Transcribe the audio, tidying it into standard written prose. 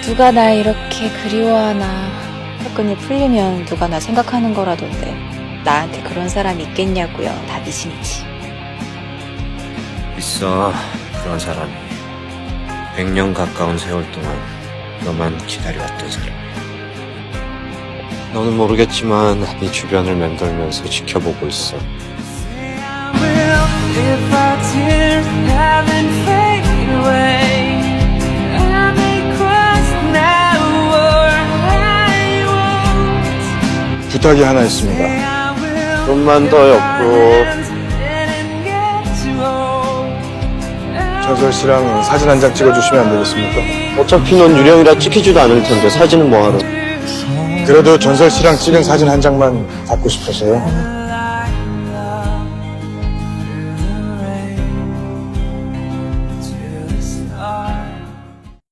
누가 날 이렇게 그리워하나. 사건이 풀리면 누가 나 생각하는 거라던데 나한테 그런 사람이 있겠냐고요. 다 미신이지. 있어, 그런 사람이. 100년 가까운 세월 동안 너만 기다려왔던 사람. 너는 모르겠지만 네 주변을 맴돌면서 지켜보고 있어. If our tears haven't faded away, I may cross now or I won't. 부탁이 하나 있습니다. I will 좀만 더 옆으로. didn't get too old. 전설 씨랑 사진 한 장 찍어주시면 안 되겠습니까? 어차피 넌 유령이라 찍히지도 않을 텐데 사진은 뭐하러. 그래도 전설 씨랑 찍은 사진 한 장만 갖고 싶어서요.